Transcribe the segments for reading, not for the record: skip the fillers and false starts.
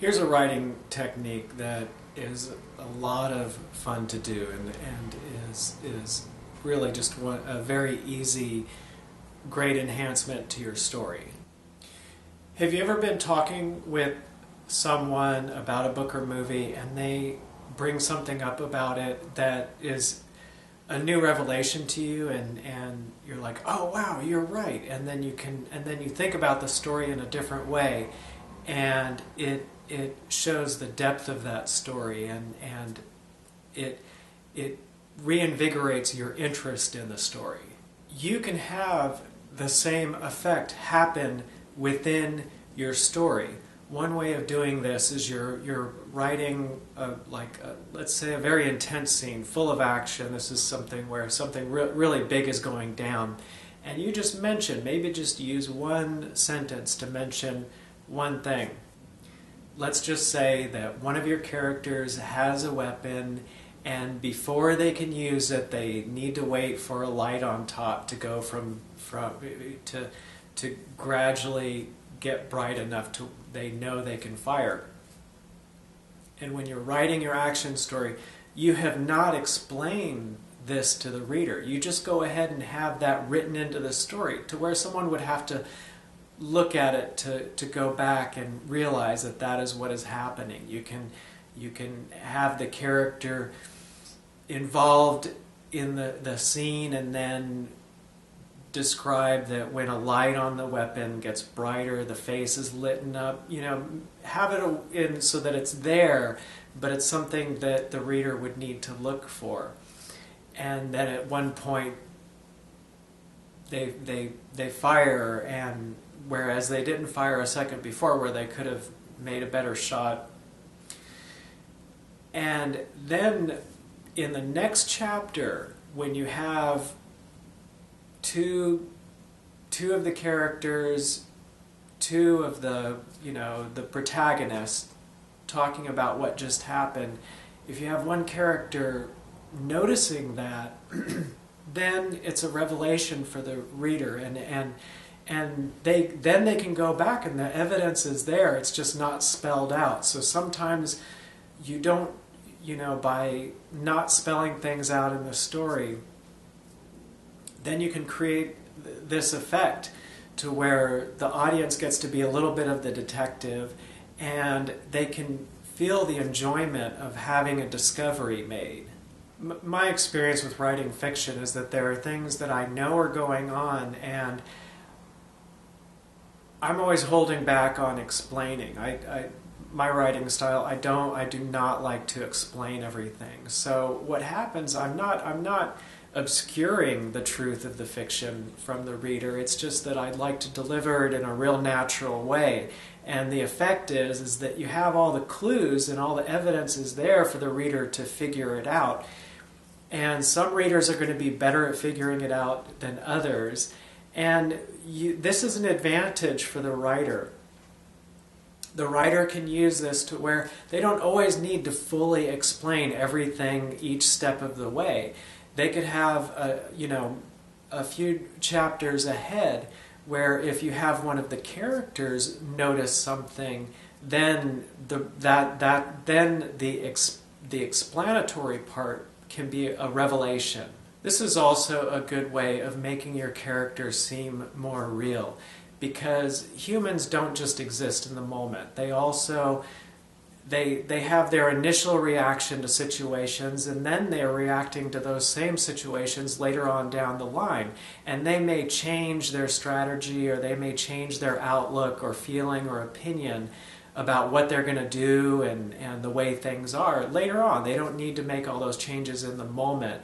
Here's a writing technique that is a lot of fun to do and is really just a very easy, great enhancement to your story. Have you ever been talking with someone about a book or movie and they bring something up about it that is a new revelation to you and you're like, oh wow, you're right, and then you think about the story in a different way, and it shows the depth of that story, and it reinvigorates your interest in the story. You can have the same effect happen within your story. One way of doing this is you're writing let's say a very intense scene full of action. This is something where something really big is going down, and you just maybe just use one sentence to mention one thing. Let's just say that one of your characters has a weapon, and before they can use it, they need to wait for a light on top to go to gradually get bright enough to they know they can fire. And when you're writing your action story, you have not explained this to the reader. You just go ahead and have that written into the story to where someone would have to look at it to go back and realize that that is what is happening. You can have the character involved in the scene and then describe that when a light on the weapon gets brighter, the face is lit up. Have it in so that it's there, but it's something that the reader would need to look for. And then at one point they fire, and whereas they didn't fire a second before where they could have made a better shot. And then in the next chapter, when you have two of the characters, two of the the protagonists talking about what just happened, if you have one character noticing that, then it's a revelation for the reader, and they can go back and the evidence is there. It's just not spelled out. So sometimes you don't, by not spelling things out in the story, then you can create this effect to where the audience gets to be a little bit of the detective, and they can feel the enjoyment of having a discovery made. My experience with writing fiction is that there are things that I know are going on, and I'm always holding back on explaining. My writing style, I do not like to explain everything. So what happens, I'm not obscuring the truth of the fiction from the reader. It's just that I'd like to deliver it in a real natural way. And the effect is that you have all the clues and all the evidence is there for the reader to figure it out. And some readers are going to be better at figuring it out than others. And this is an advantage for the writer. The writer can use this to where they don't always need to fully explain everything each step of the way. They could have a few chapters ahead where if you have one of the characters notice something, then the explanatory part can be a revelation. This is also a good way of making your characters seem more real, because humans don't just exist in the moment. They also They have their initial reaction to situations, and then they're reacting to those same situations later on down the line. And they may change their strategy, or they may change their outlook or feeling or opinion about what they're going to do and the way things are later on. They don't need to make all those changes in the moment.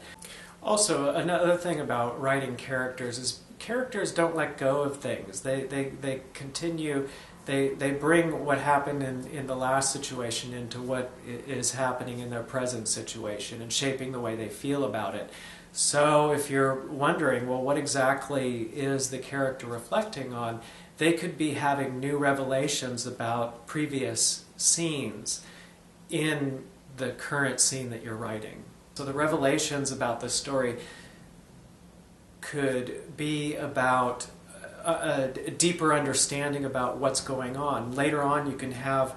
Also, another thing about writing characters is characters don't let go of things. They continue. They bring what happened in the last situation into what is happening in their present situation and shaping the way they feel about it. So if you're wondering, well, what exactly is the character reflecting on, they could be having new revelations about previous scenes in the current scene that you're writing. So the revelations about the story could be about a deeper understanding about what's going on. Later on, you can have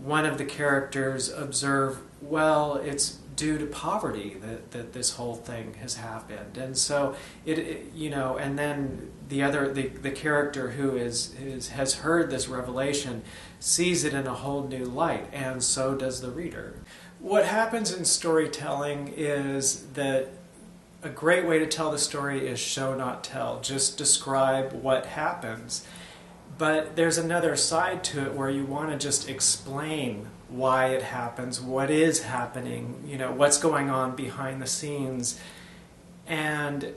one of the characters observe, well, it's due to poverty that this whole thing has happened, and so and then the character who has heard this revelation sees it in a whole new light, and so does the reader. What happens in storytelling is that a great way to tell the story is show not tell. Just describe what happens. But there's another side to it where you want to just explain why it happens, what is happening, what's going on behind the scenes. And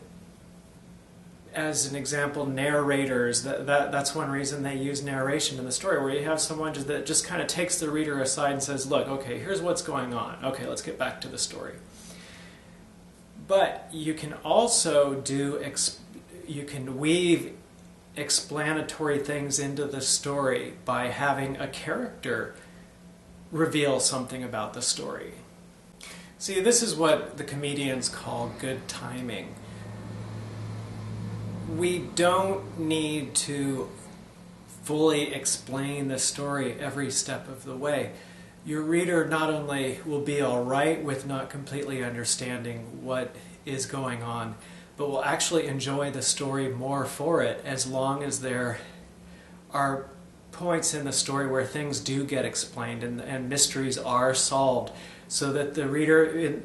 as an example, narrators, that's one reason they use narration in the story, where you have someone that just kind of takes the reader aside and says, look, okay, here's what's going on. Okay, let's get back to the story. But you can also you can weave explanatory things into the story by having a character reveal something about the story. See, this is what the comedians call good timing. We don't need to fully explain the story every step of the way. Your reader not only will be all right with not completely understanding what is going on, but will actually enjoy the story more for it, as long as there are points in the story where things do get explained and mysteries are solved, so that the reader,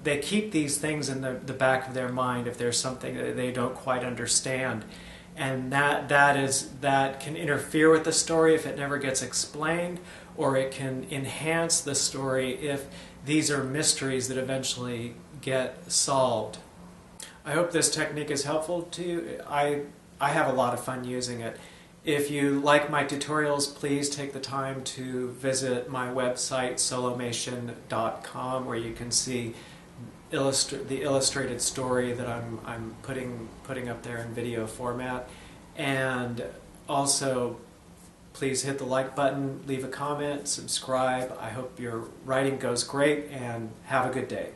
they keep these things in the back of their mind if there's something that they don't quite understand. And that can interfere with the story if it never gets explained, or it can enhance the story if these are mysteries that eventually get solved. I hope this technique is helpful to you. I have a lot of fun using it. If you like my tutorials, please take the time to visit my website, solomation.com, where you can see the illustrated story that I'm putting up there in video format. And also, please hit the like button, leave a comment, subscribe. I hope your writing goes great, and have a good day.